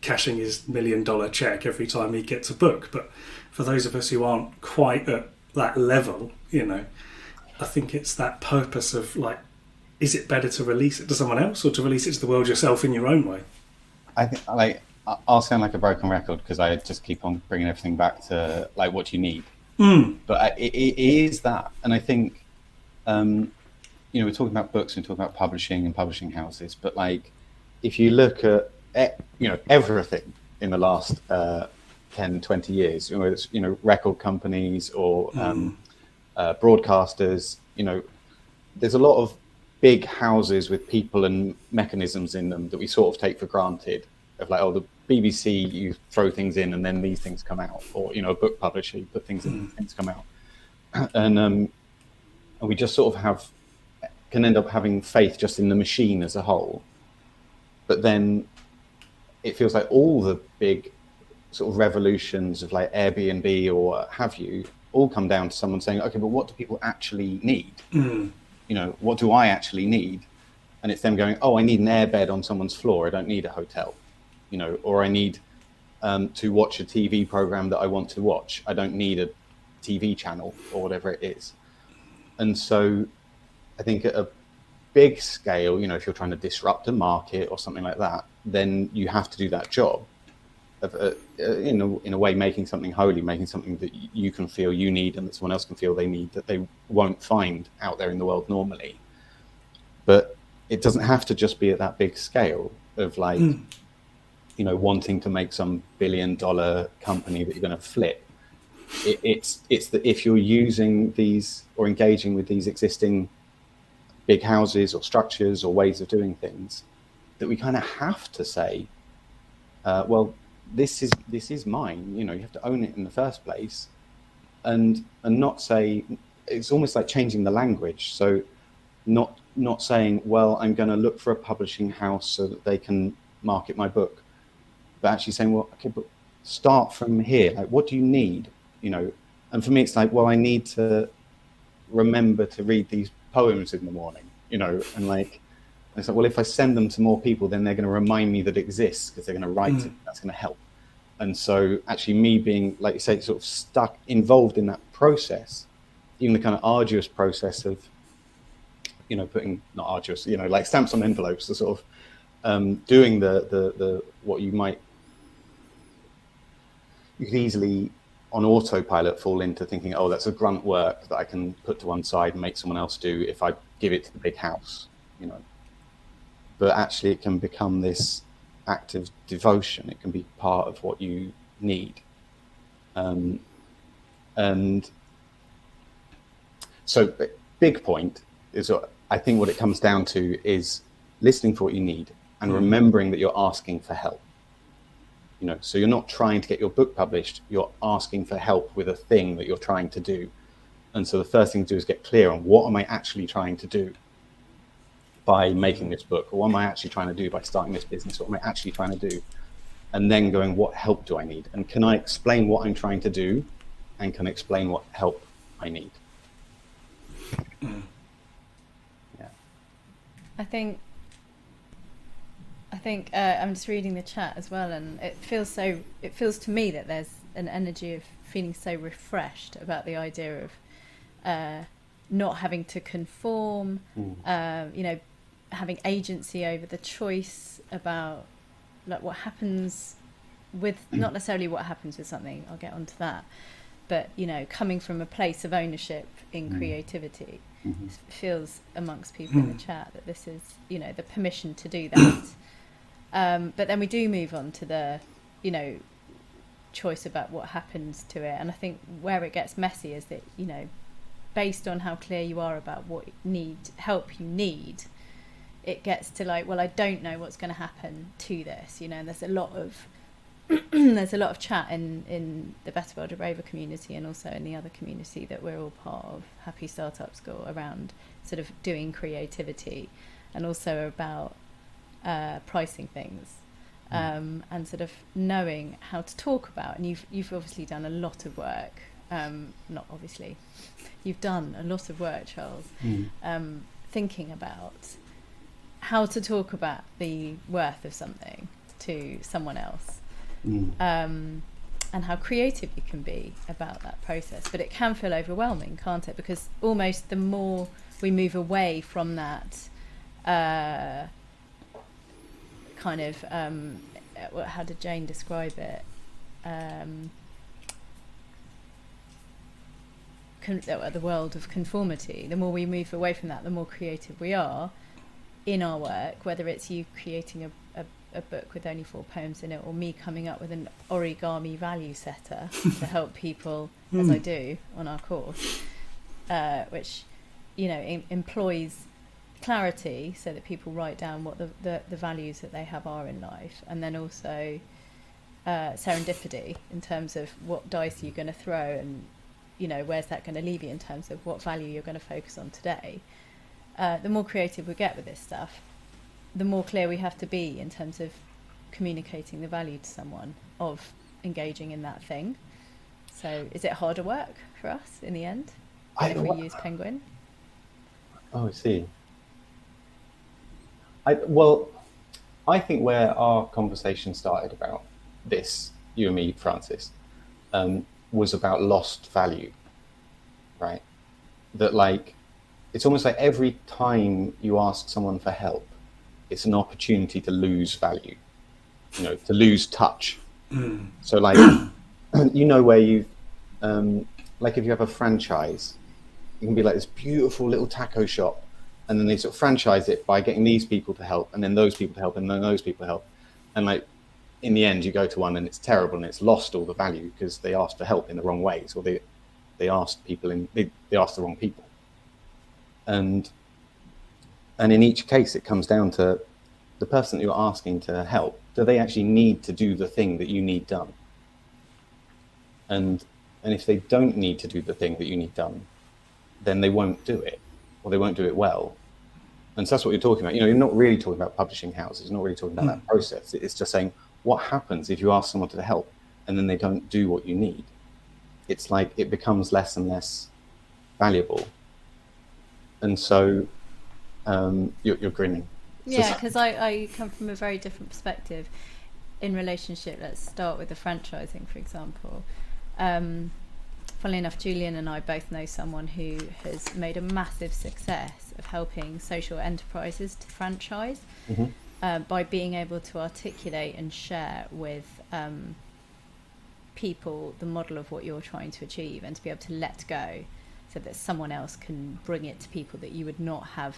cashing his $1 million check every time he gets a book, but for those of us who aren't quite at that level, I think it's that purpose of is it better to release it to someone else or to release it to the world yourself in your own way? I think I'll sound like a broken record because I just keep on bringing everything back to what you need. But it is that, and I think we're talking about books and talking about publishing and publishing houses, but if you look at everything in the last 10, 20 years, whether it's record companies or broadcasters, there's a lot of big houses with people and mechanisms in them that we sort of take for granted, of the BBC, you throw things in and then these things come out, or a book publisher, you put things in and things come out, and we just sort of can end up having faith just in the machine as a whole. But then it feels like all the big sort of revolutions of Airbnb or what have you all come down to someone saying, okay, but what do people actually need? What do I actually need? And it's them going, oh, I need an airbed on someone's floor, I don't need a hotel, or I need to watch a TV program that I want to watch, I don't need a TV channel or whatever it is. And so I think at a big scale, if you're trying to disrupt a market or something like that, then you have to do that job of, in a way, making something holy, making something that you can feel you need and that someone else can feel they need, that they won't find out there in the world normally. But it doesn't have to just be at that big scale of wanting to make some $1 billion company that you're going to flip. It's that if you're using these or engaging with these existing big houses or structures or ways of doing things, that we kind of have to say, well, this is mine. You have to own it in the first place, and not say, it's almost like changing the language. So not saying, well, I'm going to look for a publishing house so that they can market my book, but actually saying, well, okay, but start from here. What do you need? And for me, it's well, I need to remember to read these poems in the morning, and it's well, if I send them to more people, then they're going to remind me that it exists because they're going to write it. That's going to help. And so actually me being, like you say, sort of involved in that process, even the kind of arduous process of, putting, not arduous, stamps on envelopes, the sort of doing the what you could easily on autopilot fall into thinking, oh, that's a grunt work that I can put to one side and make someone else do if I give it to the big house, But actually it can become this act of devotion. It can be part of what you need. And so big point is, I think what it comes down to is listening for what you need and remembering that you're asking for help. So you're not trying to get your book published, you're asking for help with a thing that you're trying to do. And so the first thing to do is get clear on, what am I actually trying to do by making this book? Or what am I actually trying to do by starting this business? What am I actually trying to do? And then going, what help do I need? And can I explain what I'm trying to do? And can I explain what help I need? Yeah. I think I'm just reading the chat as well, and it feels to me that there's an energy of feeling so refreshed about the idea of not having to conform, having agency over the choice about what happens with, not necessarily what happens with something, I'll get onto that, but coming from a place of ownership in creativity. Feels amongst people in the chat that this is the permission to do that. But then we do move on to the choice about what happens to it, and I think where it gets messy is that based on how clear you are about what help you need, it gets to like, well, I don't know what's going to happen to this, and there's a lot of there's a lot of chat in the Better World of Braver community, and also in the other community that we're all part of, Happy Startup School, around sort of doing creativity, and also about pricing things, and sort of knowing how to talk about. And you've obviously done a lot of work. Not obviously, you've done a lot of work, Charles, thinking about how to talk about the worth of something to someone else. And how creative you can be about that process, but it can feel overwhelming, can't it? Because almost the more we move away from that kind of how did Jane describe it, the world of conformity, the more we move away from that, the more creative we are in our work, whether it's you creating a book with only 4 poems in it, or me coming up with an origami value setter to help people, as I do on our course, which employs clarity so that people write down what the values that they have are in life, and then also serendipity in terms of what dice you're going to throw, and where's that going to leave you in terms of what value you're going to focus on today. The more creative we get with this stuff, the more clear we have to be in terms of communicating the value to someone of engaging in that thing. So is it harder work for us in the end if we use Penguin? Oh, I see. I think where our conversation started about this, you and me, Francis, was about lost value, right? That it's almost like every time you ask someone for help, it's an opportunity to lose value, to lose touch. So where you've, if you have a franchise, you can be like this beautiful little taco shop, and then they sort of franchise it by getting these people to help, and then those people to help, and then those people to help. And in the end, you go to one and it's terrible and it's lost all the value because they asked for help in the wrong ways, or they asked they asked the wrong people. And in each case, it comes down to the person that you're asking to help. Do they actually need to do the thing that you need done? And if they don't need to do the thing that you need done, then they won't do it, or they won't do it well. And so that's what you're talking about. You're not really talking about publishing houses. You're not really talking about that process. It's just saying, what happens if you ask someone to help and then they don't do what you need? It's like it becomes less and less valuable. And so you're grinning. Yeah, because I come from a very different perspective in relationship. Let's start with the franchising, for example. Funnily enough, Julian and I both know someone who has made a massive success of helping social enterprises to franchise by being able to articulate and share with people the model of what you're trying to achieve, and to be able to let go so that someone else can bring it to people that you would not have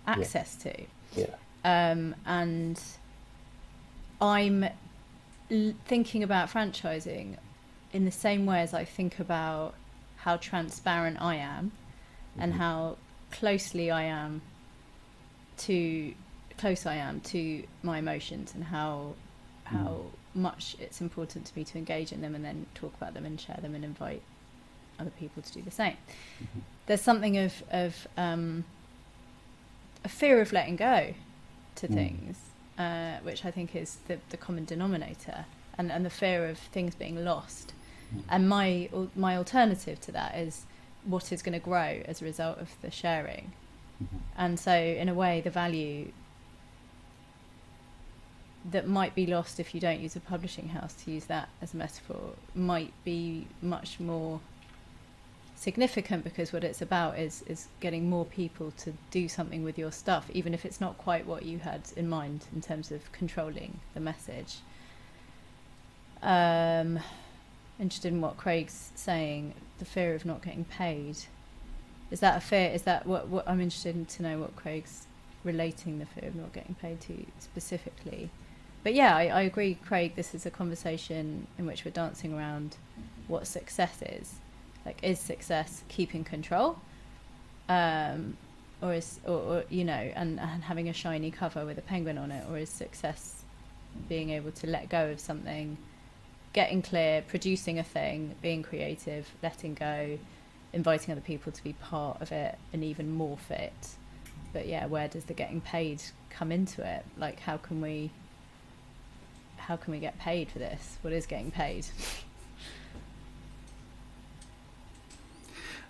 access to. Yeah. And I'm thinking about franchising in the same way as I think about how transparent I am and how close I am to my emotions, and how much it's important to me to engage in them and then talk about them and share them and invite other people to do the same. There's something of a fear of letting go to things, which I think is the common denominator, and the fear of things being lost. And my alternative to that is what is going to grow as a result of the sharing. And so in a way, the value that might be lost if you don't use a publishing house, to use that as a metaphor, might be much more significant, because what it's about is getting more people to do something with your stuff, even if it's not quite what you had in mind in terms of controlling the message. interested in what Craig's saying, the fear of not getting paid. Is that a fear? Is that what I'm interested to know what Craig's relating the fear of not getting paid to specifically. But yeah, I agree, Craig, this is a conversation in which we're dancing around what success is. Like, is success keeping control? Or is, or you know, and having a shiny cover with a penguin on it? Or is success being able to let go of something, getting clear, producing a thing, being creative, letting go, inviting other people to be part of it and even morph it? But yeah, where does the getting paid come into it? Like, how can we get paid for this? What is getting paid?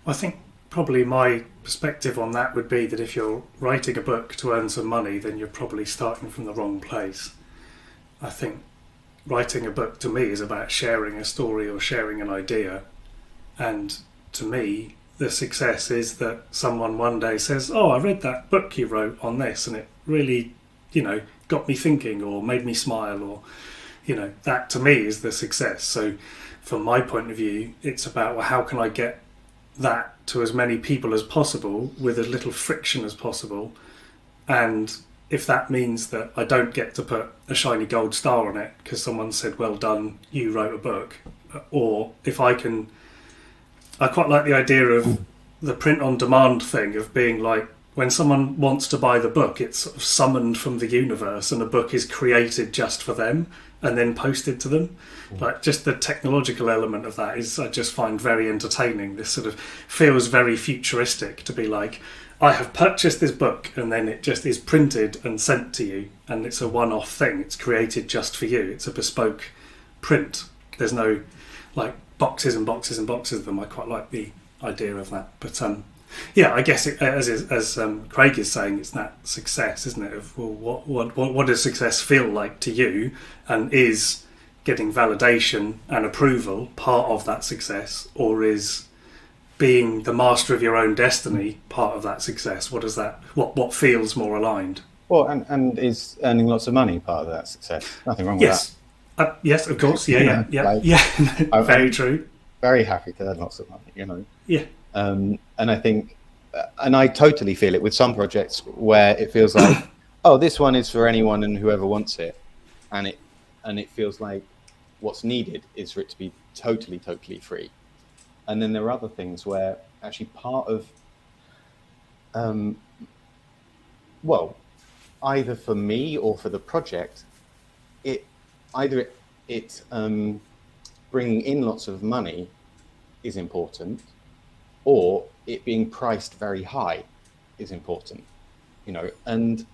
I think probably my perspective on that would be that if you're writing a book to earn some money, then you're probably starting from the wrong place. I think writing a book to me is about sharing a story or sharing an idea. And to me, the success is that someone one day says, oh, I read that book you wrote on this and it really, you know, got me thinking or made me smile, or, you know, that to me is the success. So from my point of view, it's about, well, how can I get that to as many people as possible with as little friction as possible? And if that means that I don't get to put a shiny gold star on it because someone said, well done, you wrote a book, or if I quite like the idea of the print on demand thing, of being like, when someone wants to buy the book, it's sort of summoned from the universe and a book is created just for them and then posted to them. Like, just the technological element of that is, I just find very entertaining. This sort of feels very futuristic to be like, I have purchased this book and then it just is printed and sent to you, and it's a one-off thing. It's created just for you. It's a bespoke print. There's no like boxes and boxes and boxes of them. I quite like the idea of that. But yeah, I guess as Craig is saying, it's that success, isn't it? Of, well, what does success feel like to you, and is getting validation and approval part of that success, or is being the master of your own destiny part of that success? What does that? What feels more aligned? Well, and is earning lots of money part of that success? Nothing wrong with that. Yes, of course. Yeah. Very true. Very happy to earn lots of money, you know. Yeah. And I think, and I totally feel it with some projects where it feels like, oh, this one is for anyone and whoever wants it, and it feels like what's needed is for it to be totally free. And then there are other things where actually part of, well, either for me or for the project, it bringing in lots of money is important, or it being priced very high is important, you know. And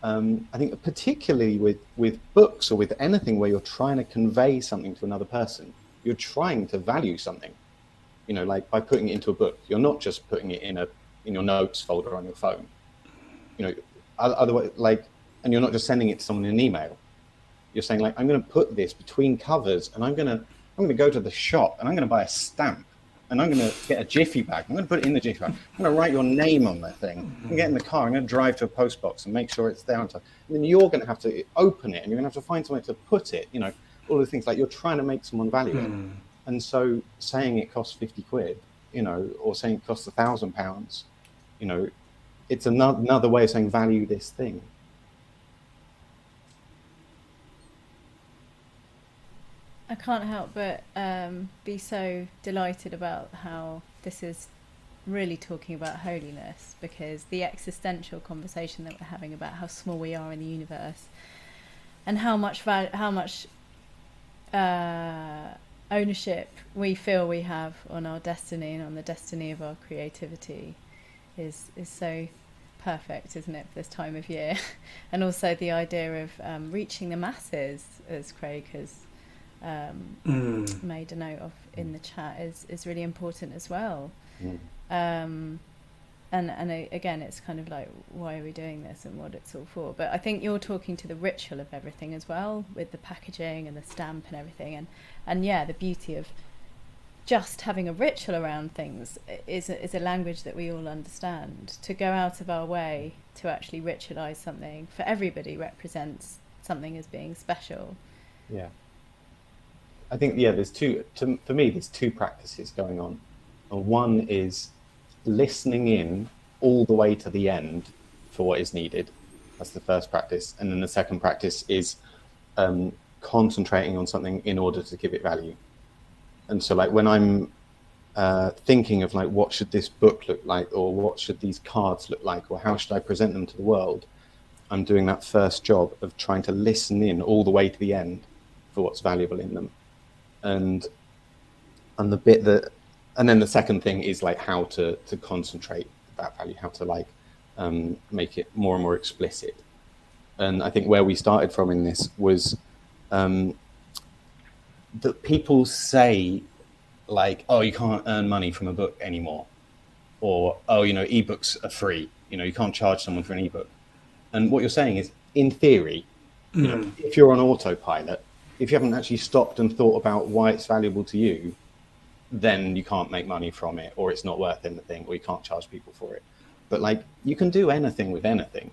I think particularly with books or with anything where you're trying to convey something to another person, you're trying to value something, you know, like by putting it into a book. You're not just putting it in your notes folder on your phone, you know. Otherwise, like, and you're not just sending it to someone in an email. You're saying, like, I'm going to put this between covers, and I'm going to go to the shop and I'm going to buy a stamp, and I'm going to get a jiffy bag. I'm going to put it in the jiffy bag. I'm going to write your name on that thing. I'm going to get in the car. I'm going to drive to a post box and make sure it's there on time. And then you're going to have to open it, and you're going to have to find somewhere to put it. You know, all the things, like, you're trying to make someone value it. And so saying it costs 50 quid, you know, or saying it costs £1,000, you know, it's another way of saying value this thing. I can't help but be so delighted about how this is really talking about holiness, because the existential conversation that we're having about how small we are in the universe and how much ownership we feel we have on our destiny and on the destiny of our creativity is so perfect, isn't it, for this time of year? And also the idea of reaching the masses, as Craig has made a note of in the chat, is really important as well. And again, it's kind of like, why are we doing this and what it's all for? But I think you're talking to the ritual of everything as well, with the packaging and the stamp and everything, and yeah, the beauty of just having a ritual around things is a language that we all understand. To go out of our way to actually ritualize something for everybody represents something as being special. Yeah. I think, yeah, for me, there's two practices going on. And one is listening in all the way to the end for what is needed. That's the first practice. And then the second practice is concentrating on something in order to give it value. And so like when I'm thinking of like, what should this book look like, or what should these cards look like, or how should I present them to the world, I'm doing that first job of trying to listen in all the way to the end for what's valuable in them. And the bit that, and then the second thing is like how to concentrate that value, how to like make it more and more explicit. And I think where we started from in this was that people say like, oh, you can't earn money from a book anymore, or oh, you know, ebooks are free, you know, you can't charge someone for an ebook. And what you're saying is, in theory, you know, if you're on autopilot, if you haven't actually stopped and thought about why it's valuable to you, then you can't make money from it, or it's not worth anything, or you can't charge people for it. But like, you can do anything with anything.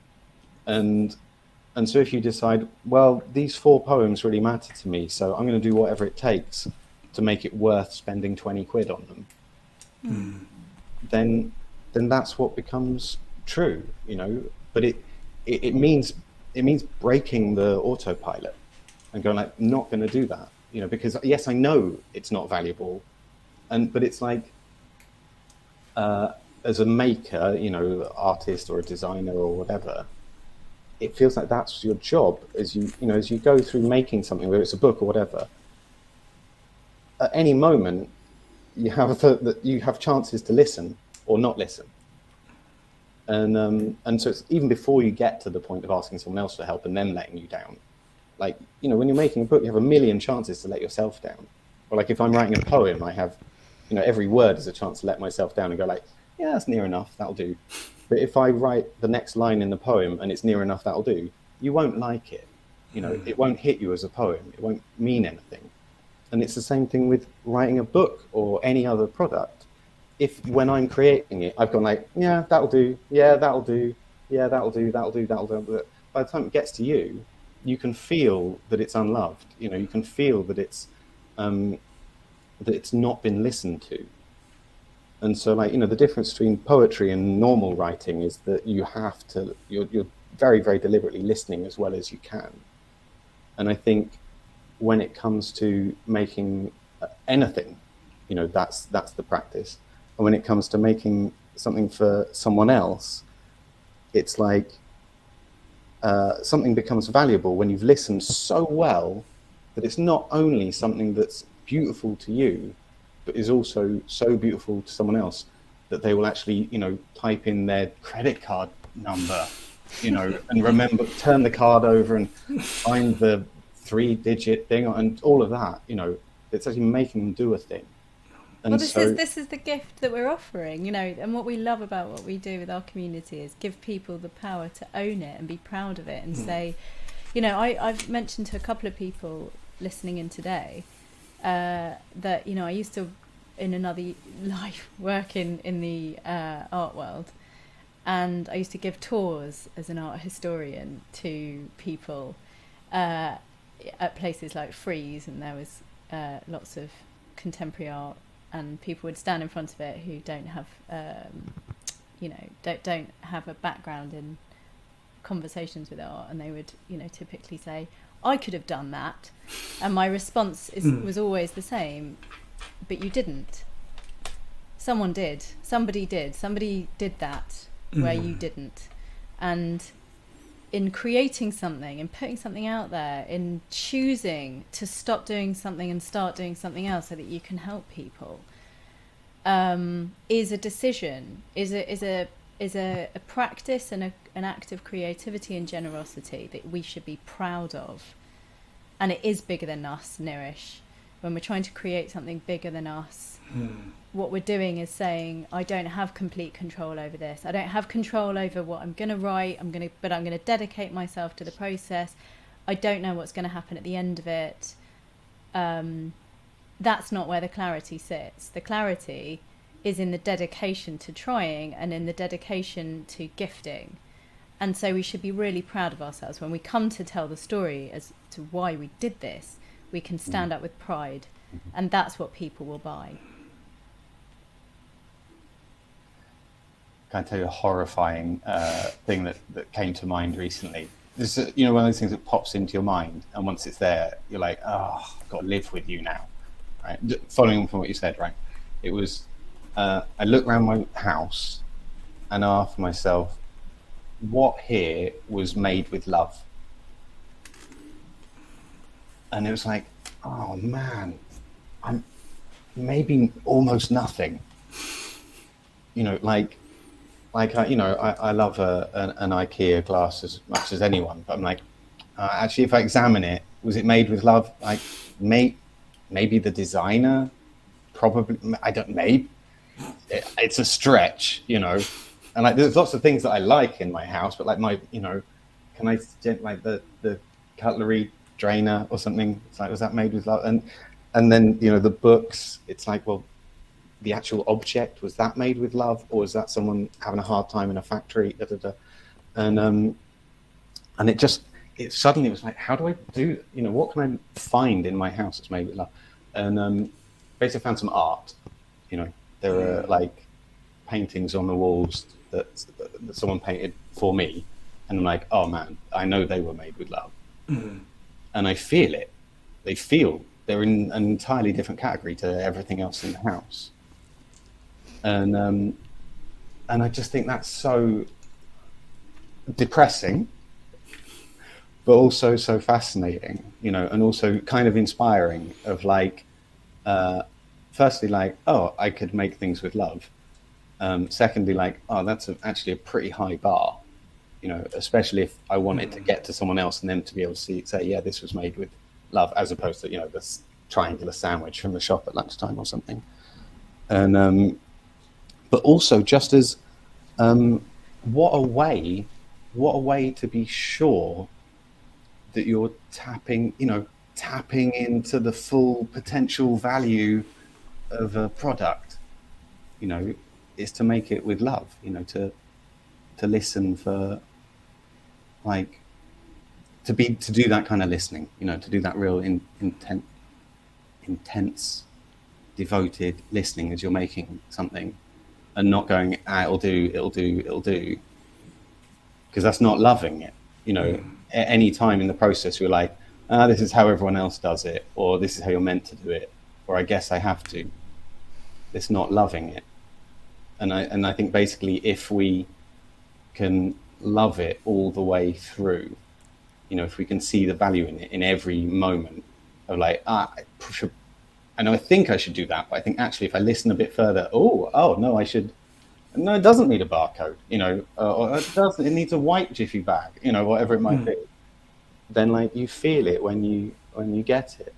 And so if you decide, well, these 4 poems really matter to me, so I'm going to do whatever it takes to make it worth spending 20 quid on them, then that's what becomes true, you know. But it means breaking the autopilot and going like, I'm not going to do that, you know, because yes, I know it's not valuable, but it's like as a maker, you know, artist or a designer or whatever, it feels like that's your job as you go through making something, whether it's a book or whatever. At any moment, you have chances to listen or not listen. And so it's even before you get to the point of asking someone else for help and them letting you down. Like, you know, when you're making a book, you have a million chances to let yourself down. Or like if I'm writing a poem, I have, you know, every word is a chance to let myself down and go like, yeah, that's near enough, that'll do. But if I write the next line in the poem and it's near enough, that'll do, you won't like it. You know, it won't hit you as a poem. It won't mean anything. And it's the same thing with writing a book or any other product. If when I'm creating it, I've gone like, yeah, that'll do, yeah, that'll do, yeah, that'll do, that'll do, that'll do. By the time it gets to you, you can feel that it's unloved. You know, you can feel that it's not been listened to. And so, like, you know, the difference between poetry and normal writing is that you have to, you're very, very deliberately listening as well as you can. And I think when it comes to making anything, you know, that's the practice. And when it comes to making something for someone else, it's like something becomes valuable when you've listened so well that it's not only something that's beautiful to you, but is also so beautiful to someone else that they will actually, you know, type in their credit card number, you know, and remember, turn the card over and find the 3-digit thing and all of that, you know, it's actually making them do a thing. And well, this is the gift that we're offering, you know, and what we love about what we do with our community is give people the power to own it and be proud of it and say, you know, I've mentioned to a couple of people listening in today that, you know, I used to, in another life, work in the art world, and I used to give tours as an art historian to people at places like Frieze, and there was lots of contemporary art, and people would stand in front of it who don't have you know, don't have a background in conversations with art, and they would, you know, typically say, I could have done that, and my response was always the same, but you didn't. Somebody did that where you didn't. And in creating something and putting something out there, in choosing to stop doing something and start doing something else so that you can help people, is a decision, is a practice and an act of creativity and generosity that we should be proud of. And it is bigger than us, Nirish. When we're trying to create something bigger than us, what we're doing is saying, I don't have complete control over this. I don't have control over what I'm going to write. But I'm going to dedicate myself to the process. I don't know what's going to happen at the end of it. That's not where the clarity sits. The clarity is in the dedication to trying and in the dedication to gifting. And so we should be really proud of ourselves when we come to tell the story as to why we did this. we can stand up with pride, and that's what people will buy. Can I tell you a horrifying thing that came to mind recently? This is, one of those things that pops into your mind, and once it's there, you're like, oh, I've got to live with you now. Right? Following on from what you said, right? It was, I looked around my house and asked myself, what here was made with love? And it was like, oh man, I'm maybe almost nothing. I love an IKEA glass as much as anyone, but I'm like, actually, if I examine it, was it made with love? Like, maybe the designer, probably. I don't. Maybe it's a stretch, And like, there's lots of things that I like in my house, but like can I like the cutlery drainer or something? It's like, was that made with love? And then the books. It's like, well, the actual object, was that made with love, or was that someone having a hard time in a factory? And it suddenly was like, how do I do? What can I find in my house that's made with love? And basically found some art. There are like paintings on the walls that someone painted for me, and I'm like, oh man, I know they were made with love. And I feel it. They're in an entirely different category to everything else in the house. And I just think that's so depressing, but also so fascinating, and also kind of inspiring. Of like, firstly, like, oh, I could make things with love. Secondly, like, oh, that's actually a pretty high bar, especially if I wanted to get to someone else and them to be able to say, yeah, this was made with love, as opposed to this triangular sandwich from the shop at lunchtime or something. And but also just as what a way to be sure that you're tapping into the full potential value of a product, is to make it with love, to listen for, like, to do that kind of listening, to do that real intense, devoted listening as you're making something, and not going, it'll do, because that's not loving it. At any time in the process, you're like, this is how everyone else does it, or this is how you're meant to do it, or I guess I have to. It's not loving it. And I think basically, if we can love it all the way through, if we can see the value in it in every moment of like, I know I think I should do that, but I think actually if I listen a bit further, no, I should. No, it doesn't need a barcode, or it needs a white Jiffy bag, whatever it might be. Then like you feel it when you get it.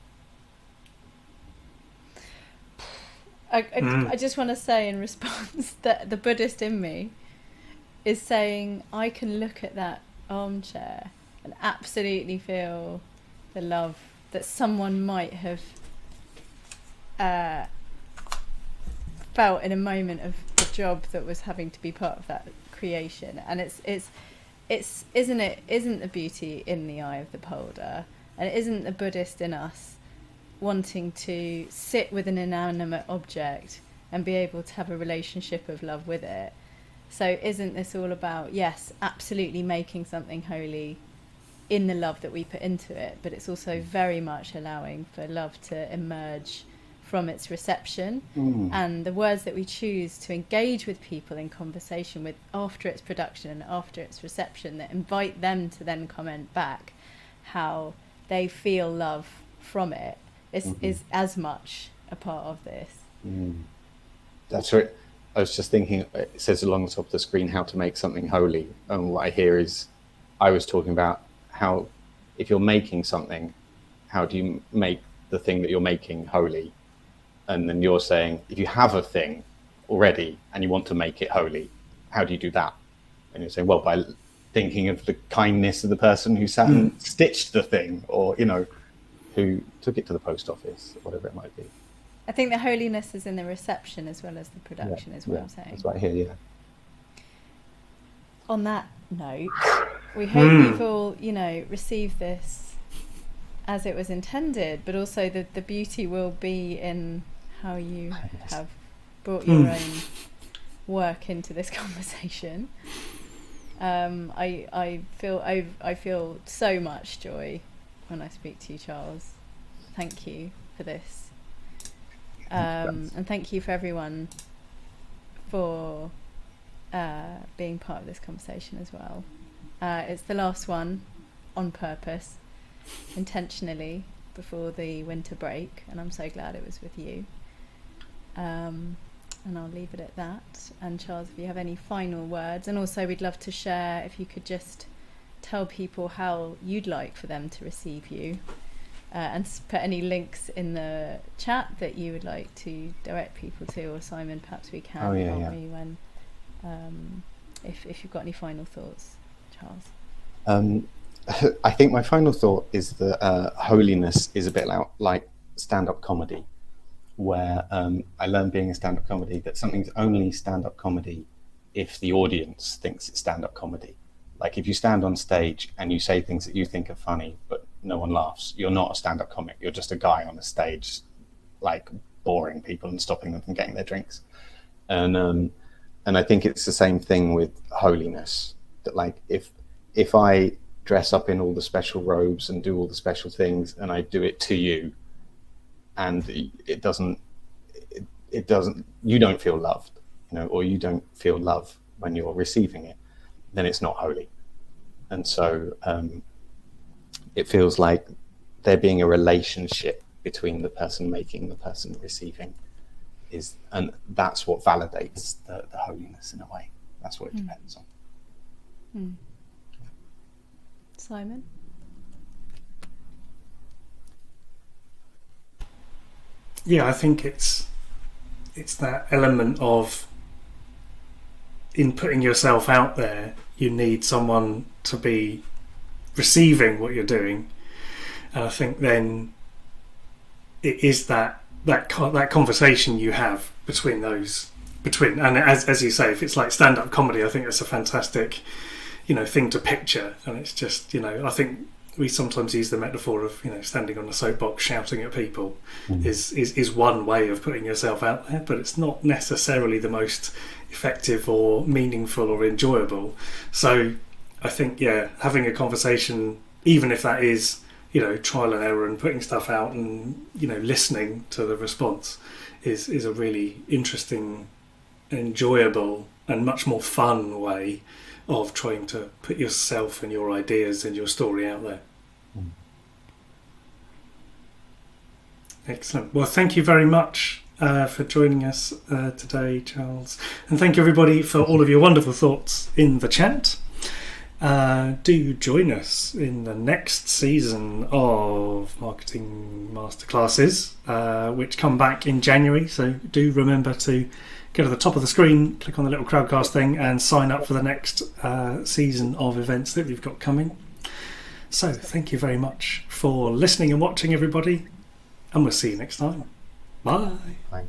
I just want to say in response that the Buddhist in me is saying, I can look at that armchair and absolutely feel the love that someone might have felt in a moment of the job that was having to be part of that creation. And isn't the beauty in the eye of the beholder, and it isn't the Buddhist in us wanting to sit with an inanimate object and be able to have a relationship of love with it. So isn't this all about, yes, absolutely making something holy in the love that we put into it, but it's also very much allowing for love to emerge from its reception, and the words that we choose to engage with people in conversation with after its production and after its reception, that invite them to then comment back how they feel love from it is as much a part of this. That's right. I was just thinking, it says along the top of the screen how to make something holy, and what I hear is, I was talking about how if you're making something, how do you make the thing that you're making holy? And then you're saying, if you have a thing already and you want to make it holy, how do you do that? And you're saying, well, by thinking of the kindness of the person who sat and stitched the thing, or, who took it to the post office, or whatever it might be. I think the holiness is in the reception as well as the production, is what I'm saying. That's right here, yeah. On that note, we hope you've all, received this as it was intended, but also the beauty will be in how you have brought your own work into this conversation. I feel so much joy when I speak to you, Charles. Thank you for this, and thank you for everyone for being part of this conversation as well. It's the last one on purpose, intentionally, before the winter break, and I'm so glad it was with you. And I'll leave it at that. And Charles, if you have any final words, and also we'd love to share, if you could just tell people how you'd like for them to receive you, and put any links in the chat that you would like to direct people to, or Simon, perhaps we can, when if you've got any final thoughts, Charles. I think my final thought is that holiness is a bit like stand-up comedy, where I learned being a stand-up comedy that something's only stand-up comedy if the audience thinks it's stand-up comedy. Like if you stand on stage and you say things that you think are funny, but no one laughs, you're not a stand-up comic. You're just a guy on a stage, like boring people and stopping them from getting their drinks. And I think it's the same thing with holiness, that like if I dress up in all the special robes and do all the special things and I do it to you, and it doesn't, you don't feel loved, or you don't feel love when you're receiving it, then it's not holy. And so it feels like there being a relationship between the person making, the person receiving, and that's what validates the holiness in a way. That's what it depends on. Simon? Yeah, I think it's that element of, in putting yourself out there, you need someone to be receiving what you're doing, and I think then it is that conversation you have between, and as you say, if it's like stand-up comedy, I think that's a fantastic thing to picture. And it's just I think we sometimes use the metaphor of standing on a soapbox shouting at people is one way of putting yourself out there, but it's not necessarily the most effective or meaningful or enjoyable. So I think having a conversation, even if that is trial and error and putting stuff out and listening to the response, is a really interesting, enjoyable and much more fun way of trying to put yourself and your ideas and your story out there. Excellent. Well, thank you very much for joining us today, Charles. And thank you, everybody, for all of your wonderful thoughts in the chat. Do join us in the next season of Marketing Masterclasses, which come back in January. So do remember to go to the top of the screen, click on the little Crowdcast thing, and sign up for the next season of events that we've got coming. So thank you very much for listening and watching, everybody, and we'll see you next time. Bye. Bye.